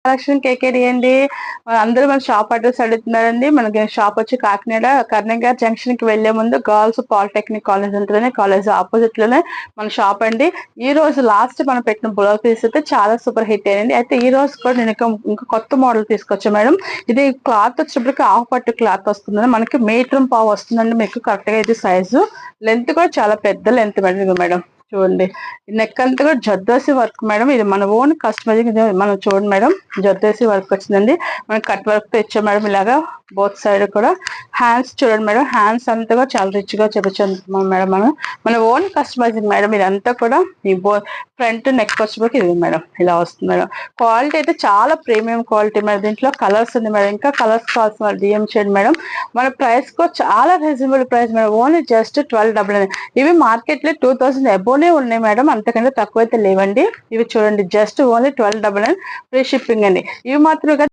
Collection కేకేడి అండి. అందరూ మన షాప్ అడ్రస్ అడుగుతున్నారండి. మనకి షాప్ వచ్చి కాకినాడ కరీంనగర్ జంక్షన్ కి వెళ్లే ముందు గర్ల్స్ పాలిటెక్నిక్ కాలేజ్ ఉంటుందని కాలేజ్ ఆపోజిట్ లోనే మన షాప్ అండి. ఈ రోజు లాస్ట్ మనం పెట్టిన బ్లౌజ్ పీస్ అయితే చాలా సూపర్ హిట్ అయ్యింది. అయితే ఈ రోజు కూడా నేను ఇంకా కొత్త మోడల్ తీసుకొచ్చా మేడం. ఇది క్లాత్ వచ్చేటప్పటికి హాఫ్ పట్టు క్లాత్ వస్తుంది. మనకి మీటర్ పావు వస్తుందండి. మీకు కరెక్ట్ గా ఇది సైజు. లెంత్ కూడా చాలా పెద్ద లెంత్ మేడం. చూడండి నెక్ అంతా కూడా జర్దోసి వర్క్ మేడం. ఇది మన ఓన్ కస్టమైజింగ్. మనం చూడండి మేడం, జర్దోసి వర్క్ వచ్చిందండి. మనం కట్ వర్క్ తో ఇచ్చాం మేడం. ఇలాగా బోత్ సైడ్ కూడా హ్యాండ్స్ చూడండి మేడం. హ్యాండ్స్ అంతా కూడా చాలా రిచ్ గా చూపించాం మేడం. మన ఓన్ కస్టమైజింగ్ మేడం. ఇదంతా కూడా ఈ ఫ్రంట్ నెక్ వచ్చేసరికి ఇది మేడం ఇలా వస్తుంది మేడం. క్వాలిటీ అయితే చాలా ప్రీమియం క్వాలిటీ మేడం. దీంట్లో కలర్స్ ఉంది మేడం. ఇంకా కలర్స్ కావాల్సిన డిఎం చేయండి మేడం. మన ప్రైస్ కూడా చాలా reasonable price madam. Only just 1299. ఇవి మార్కెట్ లో 2000 అబోనే ఉన్నాయి మేడం. అంతకంటే తక్కువైతే లేవండి. ఇవి చూడండి జస్ట్ ఓన్లీ 1299 ఫ్రీ షిప్పింగ్ అండి. ఇవి మాత్రమే